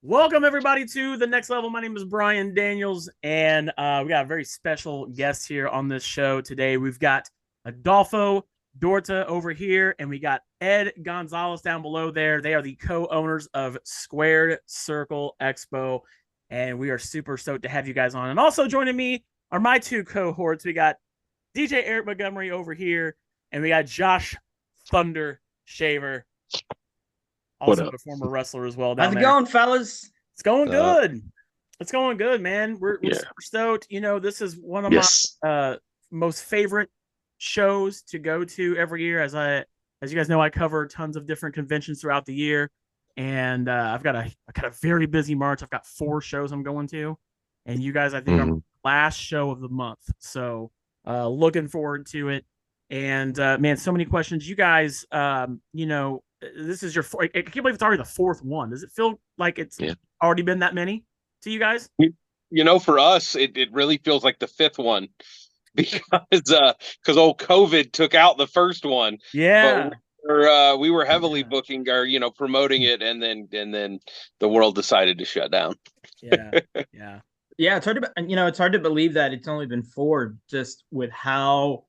Welcome everybody to the next level. My name is Brian Daniels, and we got a very special guest here on this show today. We've got Adolfo Dorta over here, and we got Ed Gonzales down below there. They are the co-owners of Squared Circle Expo, and we are super stoked to have you guys on. And also joining me are my two cohorts. We got DJ Eric Montgomery over here, and we got Josh Thunder Shaver, also a former wrestler as well down How's it there. going, fellas? It's going good. It's going good, man. We're super stoked. You know, this is one of my most favorite shows to go to every year. As you guys know, I cover tons of different conventions throughout the year, and I've got a very busy March. I've got 4 shows I'm going to, and you guys, I think, are the last show of the month. So, looking forward to it. And man, so many questions. You guys, you know, this is your. I can't believe it's already the 4th one. Does it feel like it's already been that many to you guys? You know, for us, it really feels like the 5th one because old COVID took out the first one. Yeah. But we were heavily booking or promoting it, and then the world decided to shut down. Yeah. It's hard to believe that it's only been 4, just with how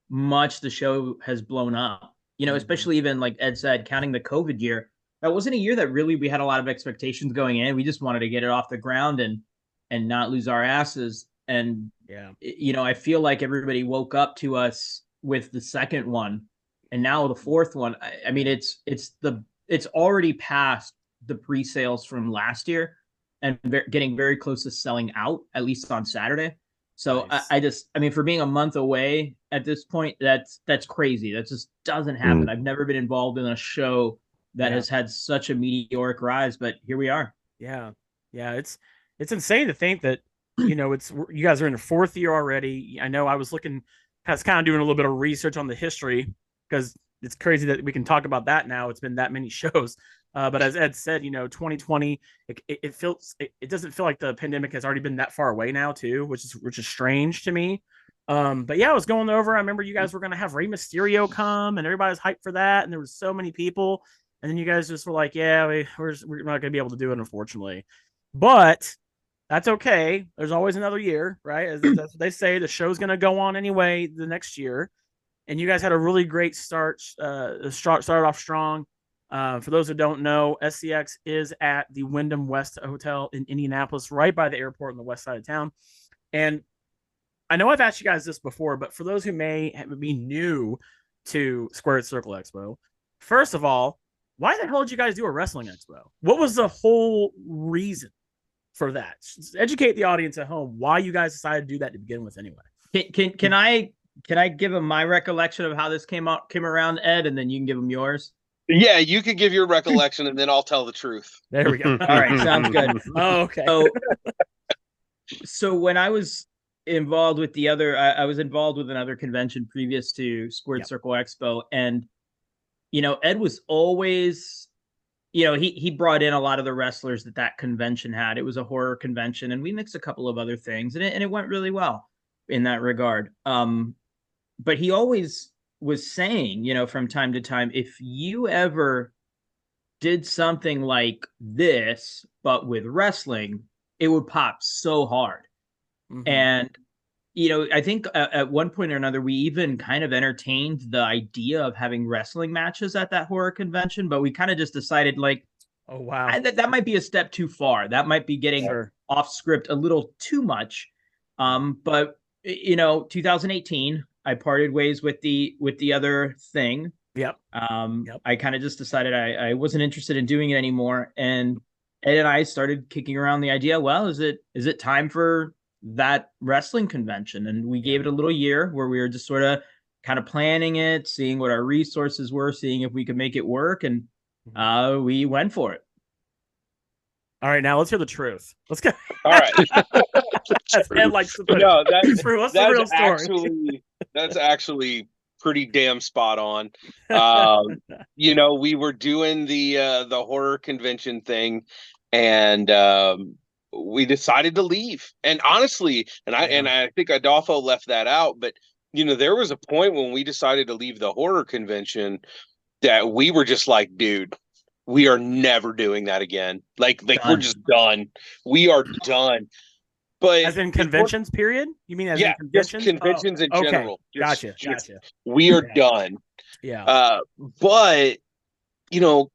much the show has blown up. Especially even like Ed said, counting the COVID year, that wasn't a year that really we had a lot of expectations going in. We just wanted to get it off the ground and not lose our asses. And I feel like everybody woke up to us with the 2nd one, and now the 4th one. I mean, it's already past the pre-sales from last year and getting very close to selling out, at least on Saturday. So nice. I mean, for being a month away at this point, that's crazy. That just doesn't happen. I've never been involved in a show that has had such a meteoric rise, but here we are. Yeah. It's insane to think that, you guys are in the 4th year already. I know I was kind of doing a little bit of research on the history, because it's crazy that we can talk about that now. It's been that many shows. But as Ed said, 2020, it doesn't feel like the pandemic has already been that far away now too, which is strange to me. But yeah, I was going over. I remember you guys were going to have Rey Mysterio come, and everybody was hyped for that, and there was so many people. And then you guys just were like, "Yeah, we're not going to be able to do it, unfortunately." But that's okay. There's always another year, right? That's what they say. The show's going to go on anyway the next year, and you guys had a really great start. Started off strong. For those who don't know, SCX is at the Wyndham West Hotel in Indianapolis, right by the airport on the west side of town. And I know I've asked you guys this before, but for those who may be new to Squared Circle Expo, first of all, why the hell did you guys do a wrestling expo? What was the whole reason for that? Educate the audience at home why you guys decided to do that to begin with anyway. Can I give them my recollection of how this came around, Ed, and then you can give them yours? Yeah, you could give your recollection, and then I'll tell the truth. There we go. All right, sounds good. Oh, okay. So when I was involved with I was involved with another convention previous to Squared Circle Expo, and Ed was always, he brought in a lot of the wrestlers that convention had. It was a horror convention, and we mixed a couple of other things, and it went really well in that regard. But he always was saying, from time to time, if you ever did something like this, but with wrestling, it would pop so hard. And, I think at one point or another, we even kind of entertained the idea of having wrestling matches at that horror convention, but we kind of just decided, like, oh, wow, that might be a step too far. That might be getting off script a little too much. But 2018, I parted ways with the other thing. I kind of just decided I wasn't interested in doing it anymore. And Ed and I started kicking around the idea, well, is it time for that wrestling convention? And we gave it a little year where we were just sort of kind of planning it, seeing what our resources were, seeing if we could make it work. And we went for it. All right, now let's hear the truth. Let's go. All right. Ed likes to put that's the real story. That's actually pretty damn spot on. We were doing the horror convention thing, and we decided to leave. And honestly, I think Adolfo left that out, but there was a point when we decided to leave the horror convention that we were just like, dude, we are never doing that again. Like we're Done. just done. We are done. But As in conventions, period? You mean as in just conventions? conventions in okay. general. Gotcha. We are done. Yeah. But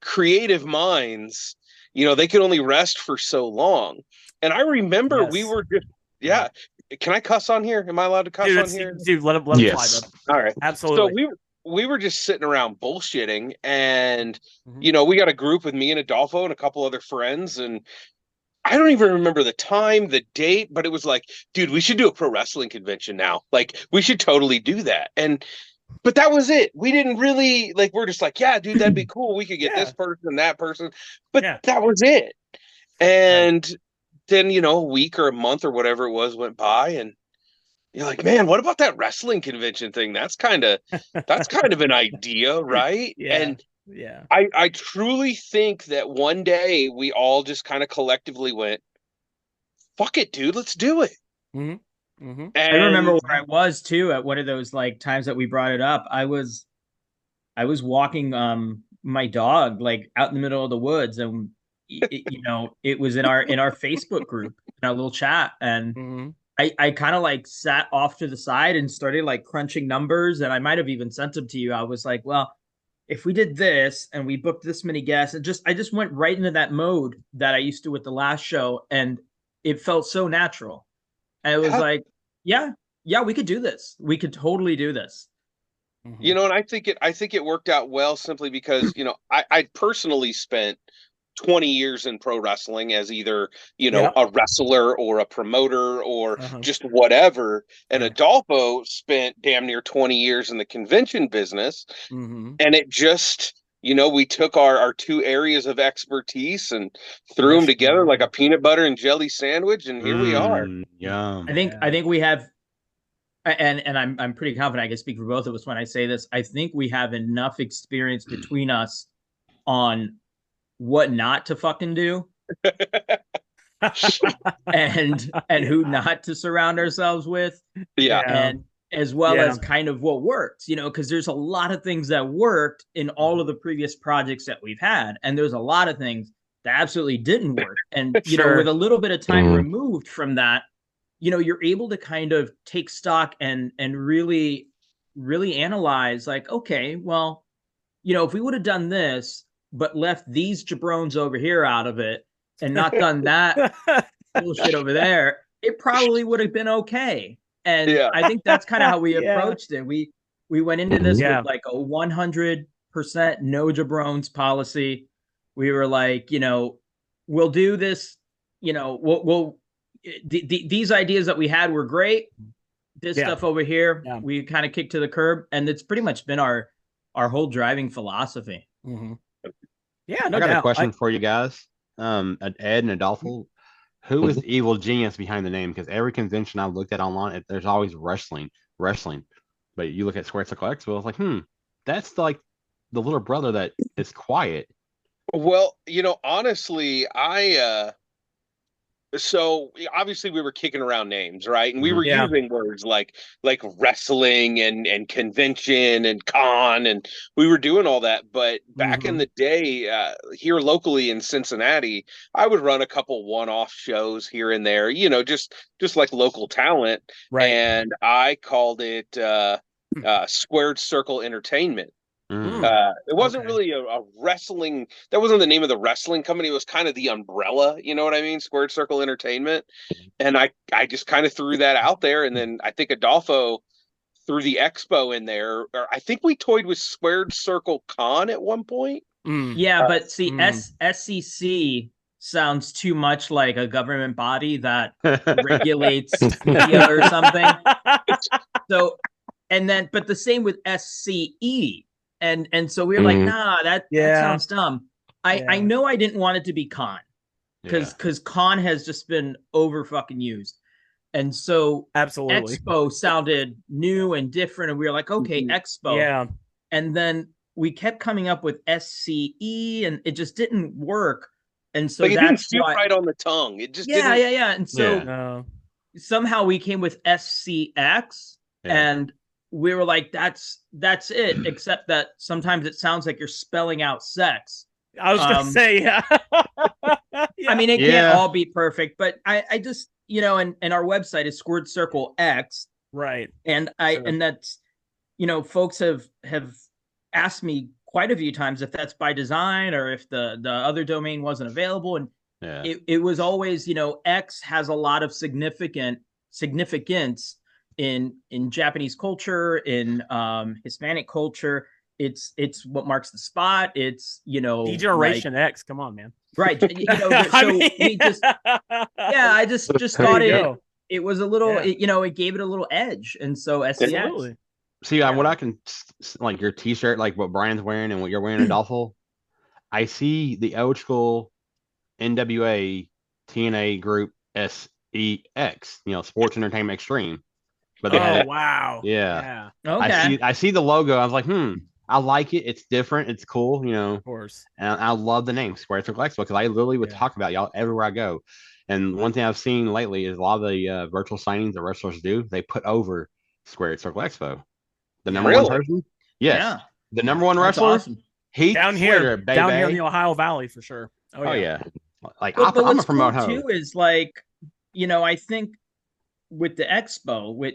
creative minds, they can only rest for so long. And I remember we were just Can I cuss on here? Am I allowed to cuss on here? Dude, let him fly. All right. Absolutely. So we were just sitting around bullshitting, and we got a group with me and Adolfo and a couple other friends, and I don't even remember the time, the date, but it was like, dude, we should do a pro wrestling convention now. Like, we should totally do that. But that was it. We didn't really we're just like, yeah, dude, that'd be cool. We could get this person, that person. But that was it. And then, a week or a month or whatever it was went by, and you're like, man, what about that wrestling convention thing? That's kind of an idea, right? And I truly think that one day we all just kind of collectively went, fuck it, dude, let's do it. Mm-hmm. Mm-hmm. I remember where I was too at one of those times that we brought it up. I was walking my dog out in the middle of the woods, and it was in our Facebook group, in our little chat, and I kind of sat off to the side and started crunching numbers, and I might have even sent them to you. I was like, well, if we did this and we booked this many guests, and I just went right into that mode that I used to with the last show, and it felt so natural. And it was like, yeah, we could do this. We could totally do this. And I think it worked out well simply because, I personally spent 20 years in pro wrestling as either, a wrestler or a promoter or just whatever. And Adolfo spent damn near 20 years in the convention business. And it just, we took our two areas of expertise and threw them together like a peanut butter and jelly sandwich. And here we are. Yum. I think we have, and I'm pretty confident I can speak for both of us when I say this. I think we have enough experience between us on what not to fucking do and who not to surround ourselves with, and as well as kind of what works, because there's a lot of things that worked in all of the previous projects that we've had, and there's a lot of things that absolutely didn't work, and with a little bit of time removed from that, you're able to kind of take stock and really analyze okay, well, if we would have done this but left these jabrones over here out of it and not done that bullshit over there, it probably would have been okay. And I think that's kind of how we approached it. We went into this with a 100% no jabrones policy. We were like, we'll do this, these ideas that we had were great. This stuff over here, we kind of kicked to the curb, and it's pretty much been our whole driving philosophy. Yeah, no I got doubt. a question for you guys. Ed and Adolfo, who is the evil genius behind the name? Because every convention I've looked at online, there's always wrestling. But you look at Squared Circle Expo, it's like, that's the little brother that is quiet. Well, honestly, so obviously we were kicking around names, right? And we were using words like wrestling and convention and con, and we were doing all that. But back in the day, here locally in Cincinnati, I would run a couple one-off shows here and there, just like local talent. Right. And I called it Squared Circle Entertainment. It wasn't really a wrestling. That wasn't the name of the wrestling company. It was kind of the umbrella. You know what I mean? Squared Circle Entertainment. And I just kind of threw that out there. And then I think Adolfo threw the expo in there. Or I think we toyed with Squared Circle Con at one point. Yeah, but see, SCC sounds too much like a government body that regulates media or something. So, but the same with SCE. And so we were like, nah, that sounds dumb. I know I didn't want it to be con, because con has just been over fucking used. And so absolutely Expo sounded new and different. And we were like, okay, Expo. Yeah. And then we kept coming up with SCE, and it just didn't work. And so it didn't feel right on the tongue. It just didn't. Yeah. And so somehow we came with SCX, and we were like, that's it, except that sometimes it sounds like you're spelling out sex. I was gonna say, yeah. Yeah. I mean, it can't all be perfect, but I just, and our website is Squared Circle X. Right. And and that's, folks have asked me quite a few times if that's by design or if the other domain wasn't available. And it was always, X has a lot of significance in Japanese culture, in Hispanic culture. It's what marks the spot. It's, D-Generation X. Come on, man. Right. So we just, I just thought it was a little, it gave it a little edge. And so Absolutely. See, what I can, like your t-shirt, like what Brian's wearing and what you're wearing, Adolfo, I see the old school NWA TNA group SEX, Sports Entertainment Extreme. But they had, wow. Yeah. Okay. I see the logo. I was like, I like it. It's different. It's cool, Of course. And I love the name Squared Circle Expo because I literally would talk about y'all everywhere I go. And one thing I've seen lately is a lot of the virtual signings that wrestlers do, they put over Squared Circle Expo. The number one person? Yes. Yeah. The number one wrestler? Awesome. Heath down here in the Ohio Valley for sure. Oh yeah. Like but I'm a promote cool too is like, I think with the expo, with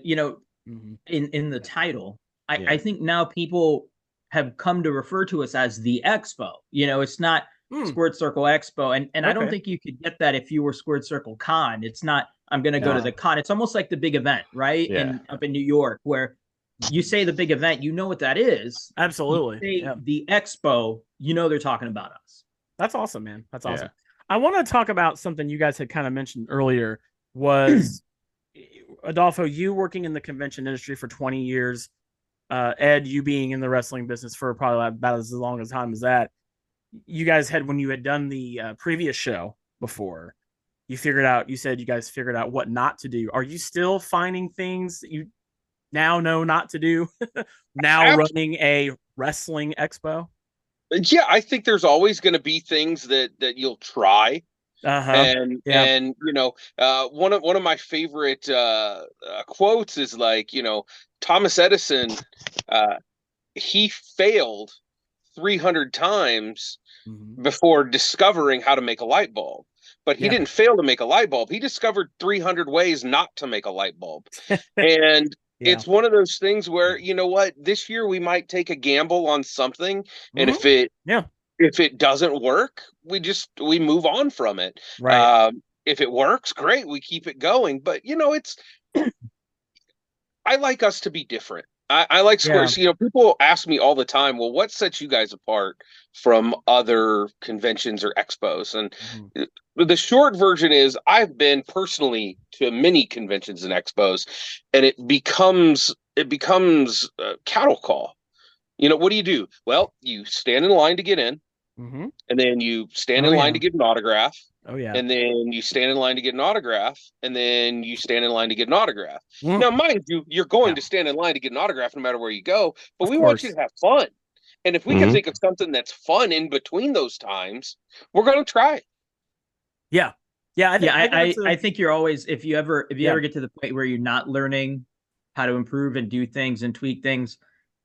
in the title, I think now people have come to refer to us as the expo. It's not Squared Circle Expo, and I don't think you could get that if you were Squared Circle Con. It's not I'm going to go to the con. It's almost like the big event, right? Yeah. Up in New York, where you say the big event, you know what that is. Absolutely. You say the expo, they're talking about us. That's awesome, man. That's awesome. I want to talk about something you guys had kind of mentioned earlier was Adolfo, you working in the convention industry for 20 years, Ed, you being in the wrestling business for probably about as long a time as that. You guys had, when you had done the previous show before, you said you guys figured out what not to do. Are you still finding things that you now know not to do now running a wrestling expo? Yeah, I think there's always going to be things that you'll try. And one of my favorite quotes is like, Thomas Edison, he failed 300 times before discovering how to make a light bulb. But he didn't fail to make a light bulb. He discovered 300 ways not to make a light bulb. And it's one of those things where, this year we might take a gamble on something. And if it doesn't work, we move on from it. Right. If it works, great, we keep it going. But I like us to be different. I like Squares. People ask me all the time, well, what sets you guys apart from other conventions or expos? And the short version is I've been personally to many conventions and expos, and it becomes a cattle call. What do? Well, you stand in line to get in, and then you stand in line to get an autograph. Oh, yeah. And then you stand in line to get an autograph, and then you stand in line to get an autograph. Now, mind you, you're going to stand in line to get an autograph no matter where you go, but we want you to have fun. And if we can think of something that's fun in between those times, we're going to try it. Yeah. Yeah. I think you're always, if you ever get to the point where you're not learning how to improve and do things and tweak things,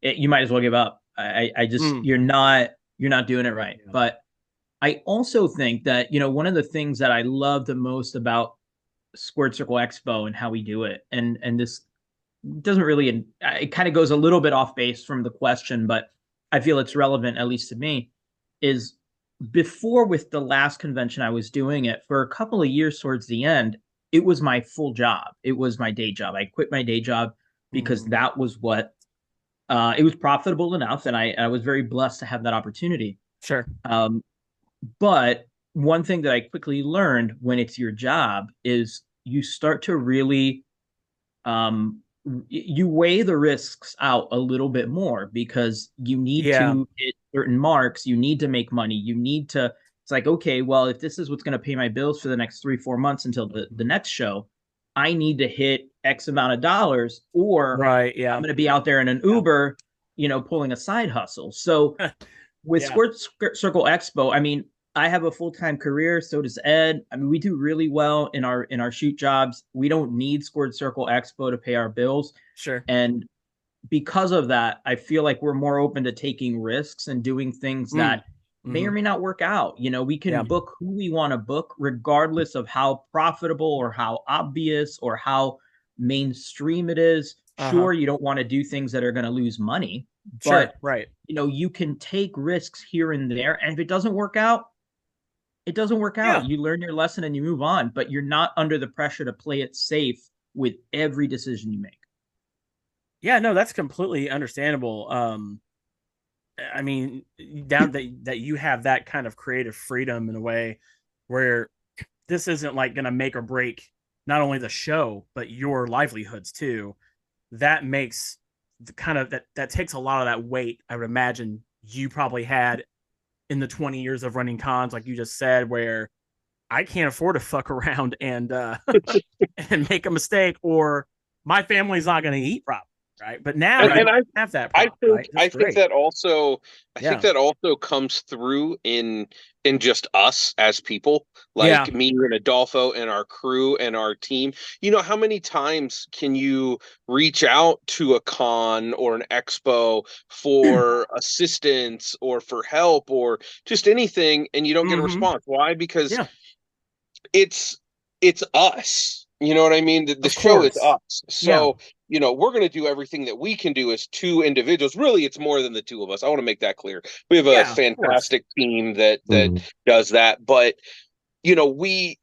you might as well give up. I just, you're not doing it right. But I also think that, one of the things that I love the most about Squared Circle Expo and how we do it, and this doesn't really, it kind of goes a little bit off base from the question, but I feel it's relevant, at least to me, is before with the last convention I was doing it for a couple of years towards the end, it was my full job. It was my day job. I quit my day job because that was what, it was profitable enough. And I was very blessed to have that opportunity. Sure. But one thing that I quickly learned when it's your job is you start to really, you weigh the risks out a little bit more because you need to hit certain marks. You need to make money. You need to, it's like, okay, well, if this is what's going to pay my bills for the next 3-4 months until the next show, I need to hit X amount of dollars or I'm going to be out there in an Uber, pulling a side hustle. So with Squared Circle Expo, I mean, I have a full-time career. So does Ed. I mean, we do really well in our shoot jobs. We don't need Squared Circle Expo to pay our bills. Sure. And because of that, I feel like we're more open to taking risks and doing things that may or may not work out. You know, we can Yeah. book who we want to book, regardless of how profitable or how obvious or how mainstream it is. Sure, you don't want to do things that are going to lose money, Sure. but Right. you know, you can take risks here and there. And if it doesn't work out, it doesn't work out. Yeah. You learn your lesson and you move on, but you're not under the pressure to play it safe with every decision you make. Yeah, no, that's completely understandable. I mean, down that you have that kind of creative freedom in a way where this isn't like going to make or break not only the show but your livelihoods too. That makes the kind of that takes a lot of that weight. I would imagine you probably had in the 20 years of running cons, like you just said, where I can't afford to fuck around and and make a mistake, or my family's not going to eat properly. Right. But now And you don't have that problem, right? I That's think great. that also Yeah. comes through in just us as people, Yeah. like me and Adolfo and our crew and our team. You know, how many times can you reach out to a con or an expo for assistance or for help or just anything and you don't get a response? Why? Because Yeah. it's us. You know what I mean? The Of show is course. us. So, you know, we're going to do everything that we can do as two individuals. Really, it's more than the two of us. I want to make that clear. We have a Yeah, of course. fantastic team that Mhm. does that. But, you know, we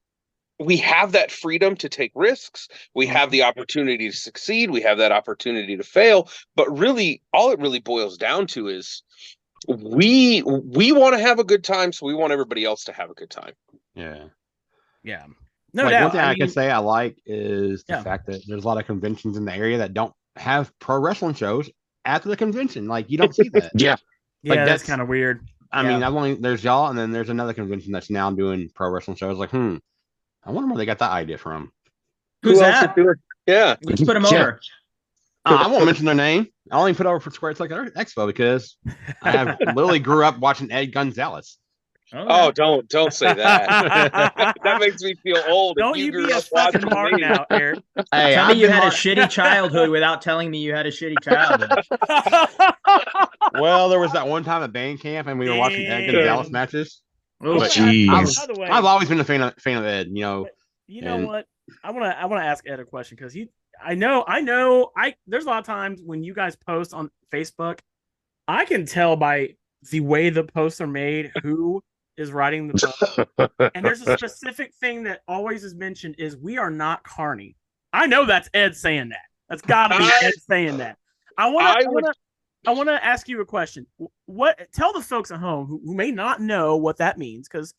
have that freedom to take risks. We have the opportunity to succeed. We have that opportunity to fail. But really, all it really boils down to is we want to have a good time, so we want everybody else to have a good time. Yeah. Yeah. No Like doubt. one thing I can mean, say I like is the Yeah. fact that there's a lot of conventions in the area that don't have pro wrestling shows after the convention. Like you don't see that. Yeah. yeah, like, that's that's- kind of weird. I Yeah. mean, I've only there's y'all, and then there's another convention that's now doing pro wrestling shows. Like, I wonder where they got that idea from. Who's Who else that? is doing? Yeah. Let's put him Yeah. over. I won't mention their name. I only put over for Squared Circle Expo because I have literally grew up watching Ed Gonzales. Oh, don't say that. That makes me feel old. Don't you be a fucking mark now, Eric. Hey, Tell me I've you been had a mar- shitty childhood without telling me you had a shitty childhood. Well, there was that one time at band camp, and we were watching Ed Damn. Gonzales matches. Oh, But Jeez. By the way, I've always been a fan of Ed. You know, you know and- what? I want to ask Ed a question because I know there's a lot of times when you guys post on Facebook, I can tell by the way the posts are made who is writing the post. And there's a specific thing that always is mentioned is we are not carny. I know that's Ed saying that. That's gotta be Ed saying that. I want to ask you a question. Tell the folks at home who may not know what that means, because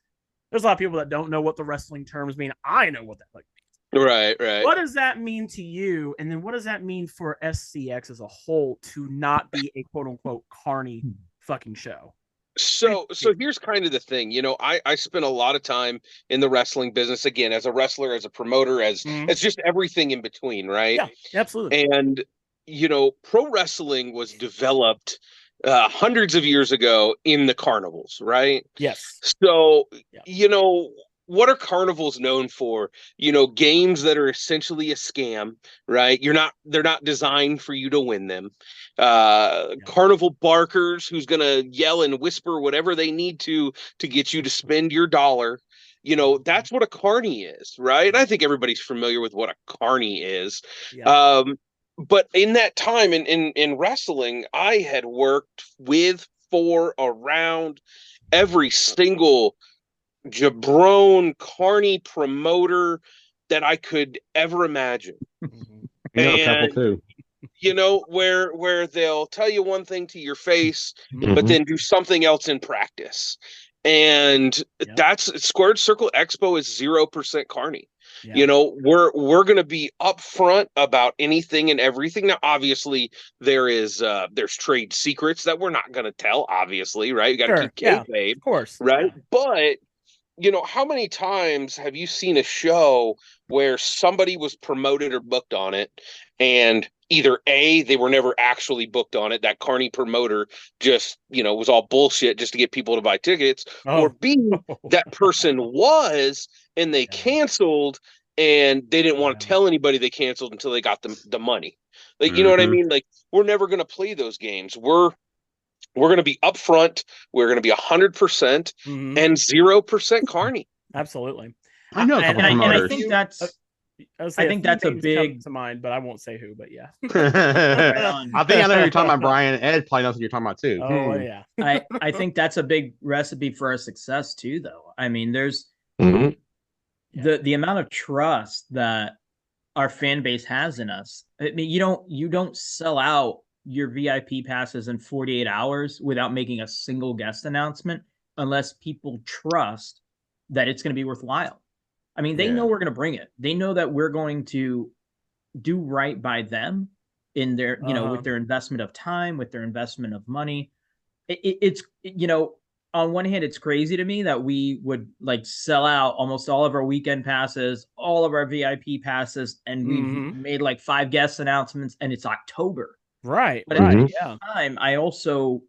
there's a lot of people that don't know what the wrestling terms mean. I know what that means. Right. What does that mean to you? And then what does that mean for SCX as a whole to not be a quote unquote carny fucking show? So here's kind of the thing. You know, I spent a lot of time in the wrestling business, again, as a wrestler, as a promoter, as just everything in between, right? Yeah, absolutely. And, you know, pro wrestling was developed hundreds of years ago in the carnivals, right? Yes. So, you know, what are carnivals known for? You know, games that are essentially a scam, right? They're not designed for you to win them. Carnival barkers who's gonna yell and whisper whatever they need to get you to spend your dollar. You know, that's what a carny is, right? I think everybody's familiar with what a carny is. Yeah. But in that time in wrestling, I had worked with, for, around every single jabron carny promoter that I could ever imagine. you know, a couple And too. you know, where they'll tell you one thing to your face, but then do something else in practice. And that's Squared Circle Expo is 0% carny. Yeah. You know, we're going to be upfront about anything and everything. Now, obviously, there's trade secrets that we're not going to tell. Obviously, right? You got to keep kayfabe, of course, right? But you know, how many times have you seen a show where somebody was promoted or booked on it, and either A, they were never actually booked on it, that carny promoter just, you know, was all bullshit just to get people to buy tickets, or B, that person was, and they canceled, and they didn't want to tell anybody they canceled until they got the money. Like, you know what I mean? Like, we're never going to play those games. We're going to be upfront. We're going to be 100% and 0% carny. Absolutely. I know a couple and promoters. I think that's I think that's a big come to mind, but I won't say who. But yeah, I think I know who you're talking about, Brian. Ed probably knows what you're talking about too. Oh yeah. I think that's a big recipe for our success too, though. I mean, there's the amount of trust that our fan base has in us. I mean, you don't sell out your VIP passes in 48 hours without making a single guest announcement unless people trust that it's going to be worthwhile. I mean, they know we're going to bring it. They know that we're going to do right by them in their, with their investment of time, with their investment of money. It's on one hand, it's crazy to me that we would like sell out almost all of our weekend passes, all of our VIP passes, and we've made like 5 guest announcements, and it's October. Right. But right. At the same time, I also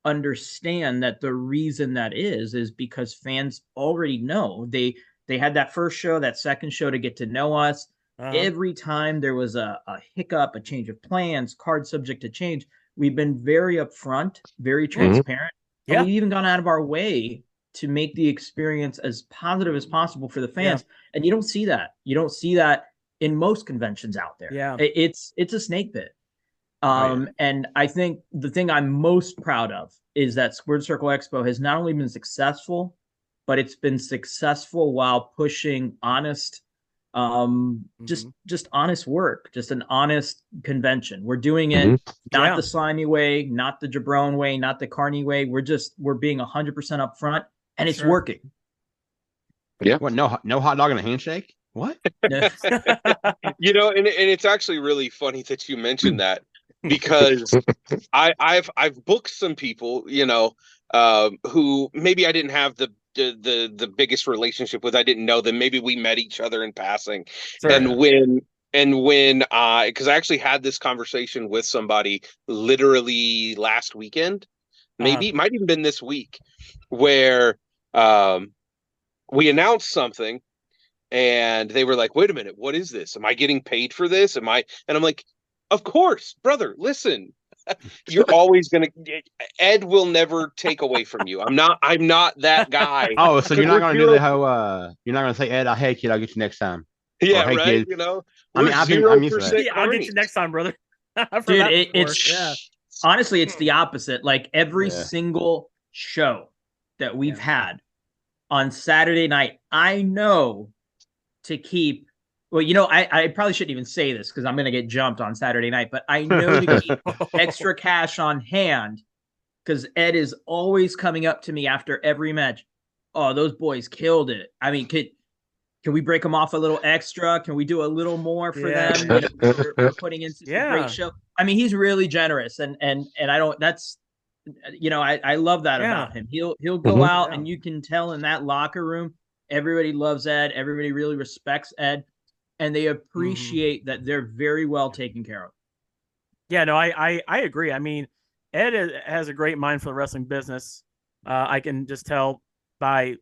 understand that the reason that is because fans already know they had that first show, that second show to get to know us. Every time there was a hiccup, a change of plans, card subject to change, we've been very upfront, very transparent. Yeah. And we've even gone out of our way to make the experience as positive as possible for the fans. Yeah. And you don't see that. You don't see that in most conventions out there. Yeah. It's a snake bit. And I think the thing I'm most proud of is that Squared Circle Expo has not only been successful, but it's been successful while pushing honest, just honest work, just an honest convention. We're doing it not the slimy way, not the jabron way, not the carny way. We're being 100% upfront, and it's working. Yeah. What? No hot dog and a handshake? What? And it's actually really funny that you mentioned that, because I've booked some people, who maybe I didn't have the biggest relationship with. I didn't know them. Maybe we met each other in passing. Sure. And when because I actually had this conversation with somebody literally last weekend, maybe it might even been this week, where we announced something and they were like, wait a minute, what is this? Am I getting paid for this? And I'm like, of course, brother, listen, you're always going to, Ed will never take away from you. I'm not that guy. Oh, so you're not going to do the whole, you're not going to say, Ed, hey kid, I'll get you next time. Yeah, hey, right. Kid. I'm used to that. Yeah, I'll get you next time, brother. Dude, honestly, it's the opposite. Like every single show that we've had on Saturday night, I know to keep, I probably shouldn't even say this because I'm going to get jumped on Saturday night, but I know to keep extra cash on hand because Ed is always coming up to me after every match. Oh, those boys killed it. I mean, can we break them off a little extra? Can we do a little more for them? We're putting in a great show. I mean, he's really generous, and I don't. That's, I love that about him. He'll go out, and you can tell in that locker room, everybody loves Ed. Everybody really respects Ed, and they appreciate that they're very well taken care of. Yeah, no, I agree. I mean, Ed has a great mind for the wrestling business. I can just tell by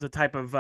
the type of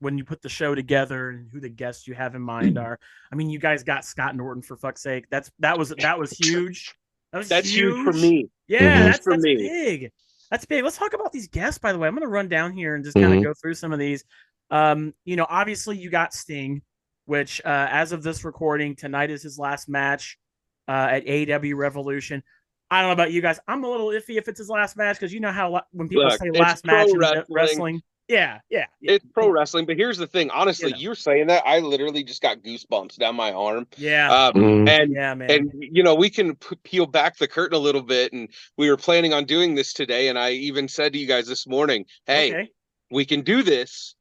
when you put the show together and who the guests you have in mind are. I mean, you guys got Scott Norton, for fuck's sake. That was huge. That's huge for me. Yeah, that's big. That's big. Let's talk about these guests, by the way. I'm going to run down here and just kind of go through some of these. Obviously you got Sting, which as of this recording, tonight is his last match at AEW Revolution. I don't know about you guys. I'm a little iffy if it's his last match because you know how when people say last match in wrestling. Yeah. It's pro wrestling, but here's the thing. Honestly, you're saying that, I literally just got goosebumps down my arm. Yeah. Man. And we can peel back the curtain a little bit, and we were planning on doing this today, and I even said to you guys this morning, hey, we can do this,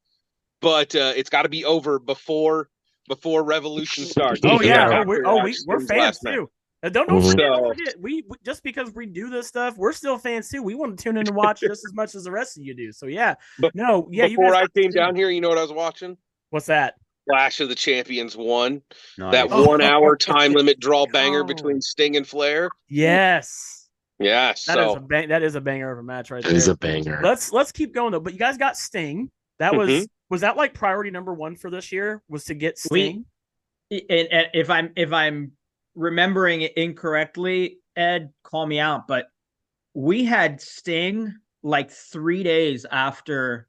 but it's got to be over before Revolution starts. We're fans too. Don't forget, we just because we do this stuff, we're still fans too. We want to tune in and watch just as much as the rest of you do. So Before I came down here, you know what I was watching? What's that? Clash of the Champions 1. Nice. That 1 hour time limit draw banger between Sting and Flair. Yes. Yeah. That is a banger of a match right there. It is a banger. Let's keep going though. But you guys got Sting. That was that like priority number 1 for this year? Was to get Sting? And if I'm remembering it incorrectly, Ed, call me out, but we had Sting like 3 days after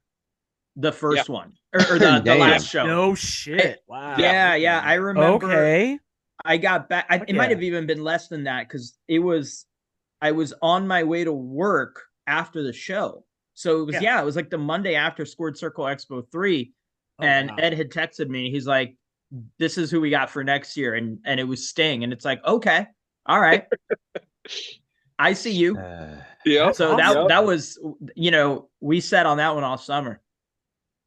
the first one or the Damn. last show. No shit. Wow. Yeah. I remember. Okay. I got back. It might have even been less than that because I was on my way to work after the show. So it was, it was like the Monday after Squared Circle Expo 3. And Ed had texted me. He's like, this is who we got for next year. And it was Sting. And it's like, okay, all right. I see you. Yeah. So that was, we set on that one all summer.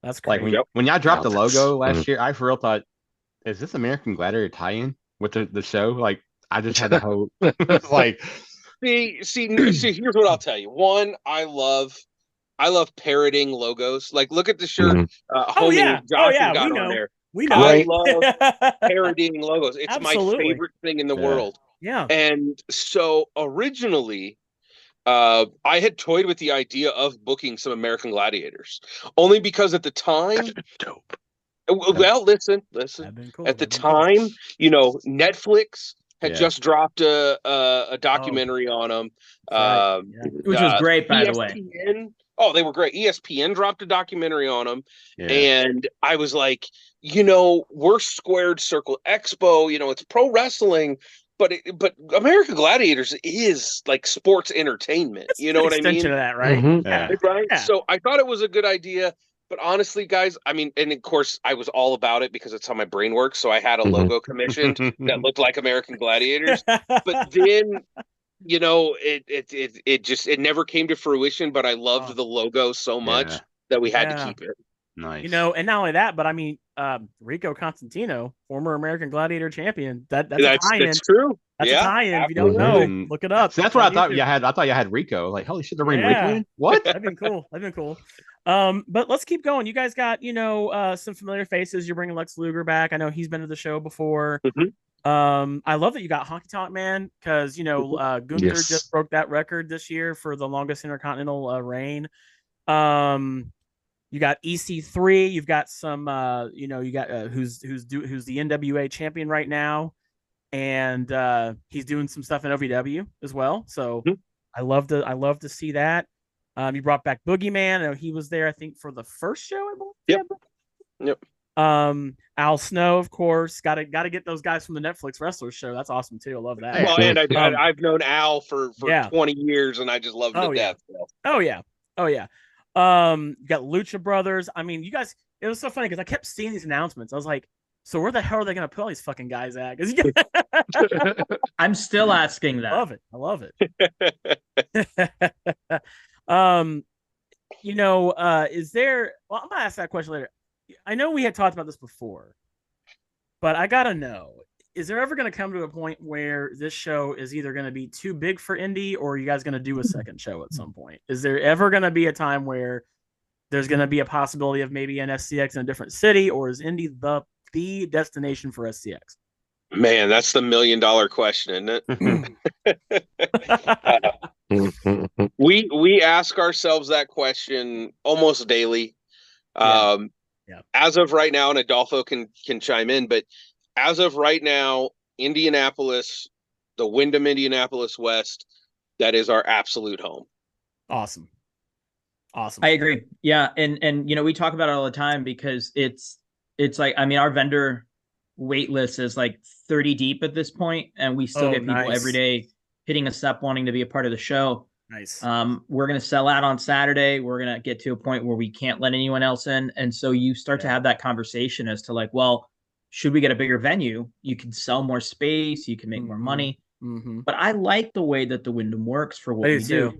That's crazy. Like when y'all dropped the logo last year, I for real thought, is this American Gladiator tie-in with the show? Like, I just had the hope. It's like, see, here's what I'll tell you. One, I love parroting logos. Like, look at the shirt. Josh got on there. We know. I love parroting logos. It's my favorite thing in the world. Yeah. And so originally, I had toyed with the idea of booking some American Gladiators, only because at the time, dope. Well, listen. Cool. At the time, Netflix had just dropped a documentary on them, which was great, by the way. Oh, they were great. ESPN dropped a documentary on them, and I was like, we're Squared Circle Expo. It's pro wrestling, but American Gladiators is like sports entertainment. It's you know what I mean? Extension of that, right? Mm-hmm. Yeah. Right. Yeah. So I thought it was a good idea. But honestly, guys, I mean, and of course, I was all about it because it's how my brain works. So I had a logo commissioned that looked like American Gladiators. But then, it never came to fruition. But I loved the logo so much that we had to keep it. Nice. And not only that, but I mean, Rico Constantino, former American Gladiator champion. That's a tie-in. That's true. That's a tie-in. If you don't know, look it up. So that's what I thought you had. I thought you had Rico. Like, holy shit, they're bringing Rico in? What? That'd been cool. But let's keep going. You guys got, some familiar faces. You're bringing Lex Luger back. I know he's been to the show before. I love that you got Honky Tonk Man because, Gunther just broke that record this year for the longest intercontinental reign. You got EC3. You've got some, you got who's the NWA champion right now, and he's doing some stuff in OVW as well. So I love to see that. You brought back Boogeyman. I know he was there, I think, for the first show. I believe. Yep. Al Snow, of course. Got to get those guys from the Netflix Wrestlers show. That's awesome too. I love that. Well, and I've known Al for 20 years, and I just love him to death. Oh yeah. You got Lucha Brothers. I mean, you guys. It was so funny because I kept seeing these announcements. I was like, so where the hell are they going to put all these fucking guys at? I'm still asking that. I love it. Is there? Well, I'm gonna ask that question later. I know we had talked about this before, but I gotta know: is there ever going to come to a point where this show is either going to be too big for Indy, or are you guys going to do a second show at some point? Is there ever going to be a time where there's going to be a possibility of maybe an SCX in a different city, or is Indy the destination for SCX? Man, that's the $1 million question, isn't it? We ask ourselves that question almost daily. As of right now, and Adolfo can chime in, but as of right now, Indianapolis, the Wyndham Indianapolis West, that is our absolute home. Awesome. I agree. Yeah, and we talk about it all the time because it's like, I mean, our vendor wait list is like 30 deep at this point, and we still get people every day hitting us up wanting to be a part of the show. Nice. We're going to sell out on Saturday. We're going to get to a point where we can't let anyone else in. And so you start to have that conversation as to like, well, should we get a bigger venue? You can sell more space. You can make more money. But I like the way that the Wyndham works for what we do.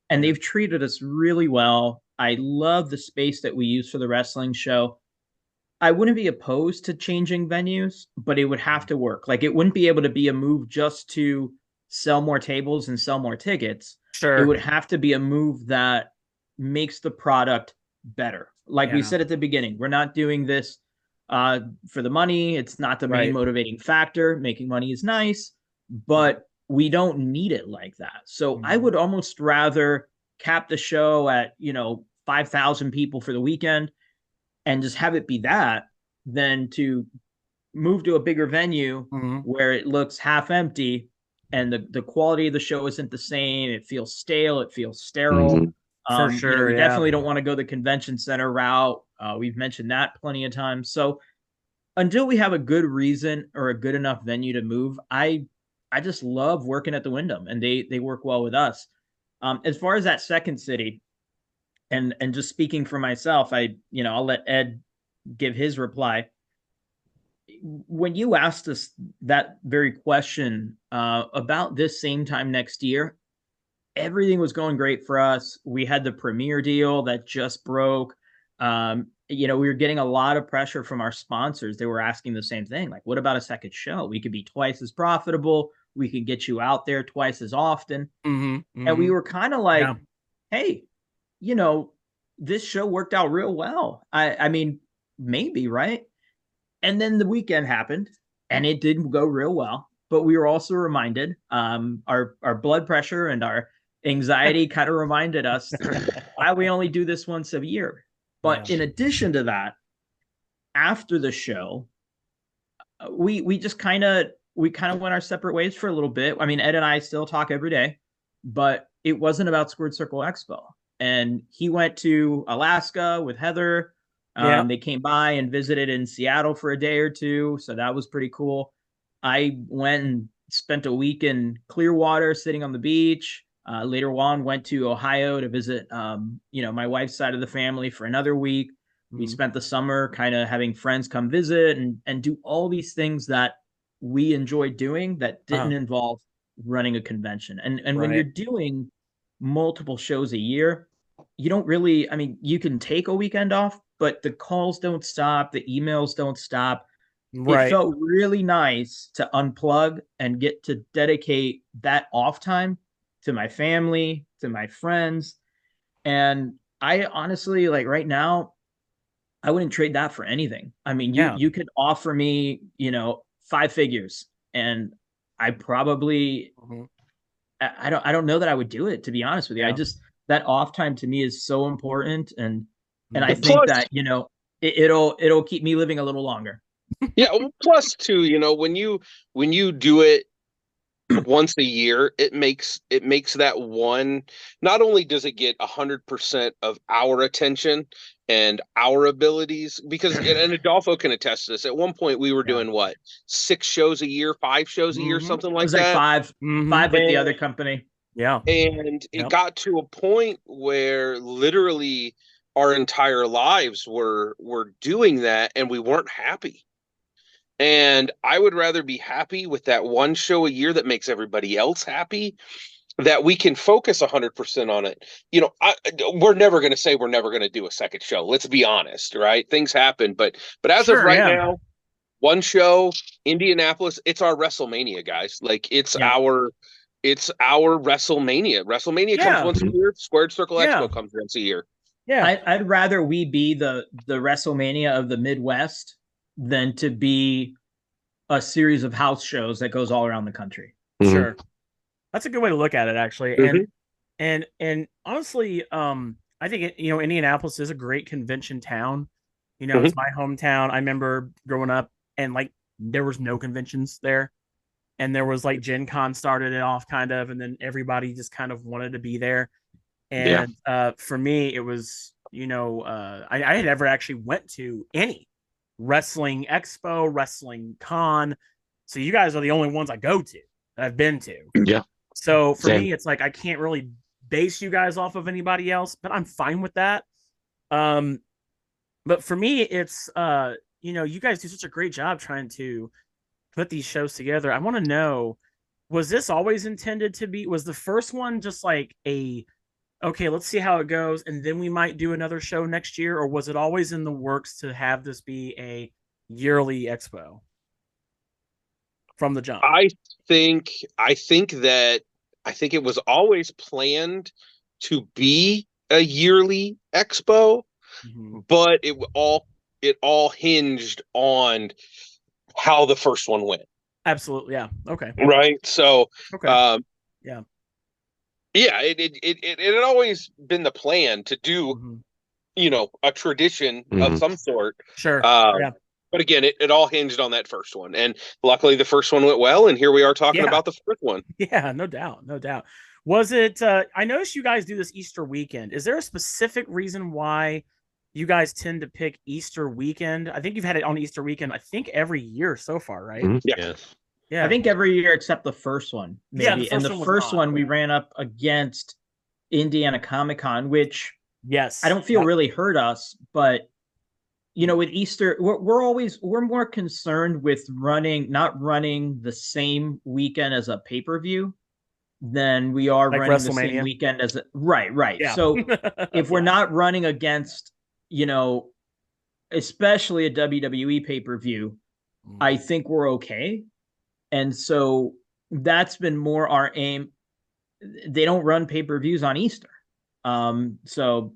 And they've treated us really well. I love the space that we use for the wrestling show. I wouldn't be opposed to changing venues, but it would have to work. Like, it wouldn't be able to be a move just to sell more tables and sell more tickets. Sure. It would have to be a move that makes the product better. Like we said at the beginning, we're not doing this for the money. It's not the main motivating factor. Making money is nice, but we don't need it like that. So I would almost rather cap the show at, 5,000 people for the weekend and just have it be that than to move to a bigger venue where it looks half empty and the quality of the show isn't the same. It feels stale. It feels sterile. For sure, we yeah. definitely don't want to go the convention center route. We've mentioned that plenty of times. So until we have a good reason or a good enough venue to move, I just love working at the Wyndham, and they work well with us. As far as that second city, and just speaking for myself, I'll let Ed give his reply. When you asked us that very question about this same time next year, everything was going great for us. We had the premiere deal that just broke. We were getting a lot of pressure from our sponsors. They were asking the same thing, like, what about a second show? We could be twice as profitable. We could get you out there twice as often. And we were kind of like, hey, this show worked out real well. I mean, maybe, right? And then the weekend happened, and it didn't go real well. But we were also reminded, our blood pressure and our anxiety kind of reminded us why we only do this once a year. But in addition to that, after the show, we just kind of went our separate ways for a little bit. I mean, Ed and I still talk every day, but it wasn't about Squared Circle Expo. And he went to Alaska with Heather. They came by and visited in Seattle for a day or two, so that was pretty cool. I went and spent a week in Clearwater sitting on the beach. Later on, went to Ohio to visit, my wife's side of the family for another week. We spent the summer kind of having friends come visit and do all these things that we enjoyed doing that didn't involve running a convention. And when you're doing multiple shows a year, you don't really, you can take a weekend off, but the calls don't stop. The emails don't stop. It felt really nice to unplug and get to dedicate that off time to my family, to my friends. And I honestly, like right now, I wouldn't trade that for anything. I mean, you could offer me, 5 figures, and I probably, I don't know that I would do it, to be honest with you. I just, that off time to me is so important. And I think that, it'll keep me living a little longer. Yeah. Plus too, when you do it once a year, it makes that one, not only does it get 100% of our attention and our abilities, because and Adolfo can attest to this. At one point we were doing 6 shows a year, 5 shows a year, something like that. It was like 5 with the other company. Yeah. And it got to a point where literally our entire lives were doing that, and we weren't happy. And I would rather be happy with that one show a year that makes everybody else happy, that we can focus 100% on it. We're never going to say we're never going to do a second show. Let's be honest, right? Things happen, but as of right now, one show, Indianapolis, it's our WrestleMania, guys. Like it's our WrestleMania. WrestleMania comes once a year. Squared Circle Expo comes once a year. Yeah, I'd rather we be the WrestleMania of the Midwest than to be a series of house shows that goes all around the country. Sure, that's a good way to look at it, actually. And honestly, I think Indianapolis is a great convention town. It's my hometown. I remember growing up, and like there was no conventions there, and there was like Gen Con started it off kind of, and then everybody just kind of wanted to be there. And for me, it was I had never actually went to any wrestling expo, wrestling con. So you guys are the only ones I go to that I've been to. Yeah. So for me, it's like I can't really base you guys off of anybody else, but I'm fine with that. But for me, it's you guys do such a great job trying to put these shows together. I want to know, was this always intended to be? Was the first one just like okay, let's see how it goes, and then we might do another show next year? Or was it always in the works to have this be a yearly expo from the jump? I think it was always planned to be a yearly expo, but it all hinged on how the first one went. Absolutely, yeah. Okay. Right. So, yeah. Yeah, it had always been the plan to do, a tradition of some sort. Sure. But But again, it all hinged on that first one. And luckily the first one went well. And here we are talking about the fourth one. Yeah, no doubt. No doubt. Was it, I noticed you guys do this Easter weekend. Is there a specific reason why you guys tend to pick Easter weekend? I think you've had it on Easter weekend, I think every year so far, right? Yes. Yeah. I think every year except the first one, maybe. Yeah, the first one we ran up against Indiana Comic-Con, which I don't feel really hurt us, but with Easter, we're more concerned with not running the same weekend as a pay-per-view than we are like running the same weekend as a right. Yeah. So if we're not running against, especially a WWE pay-per-view, I think we're okay. And so that's been more our aim. They don't run pay-per-views on Easter. So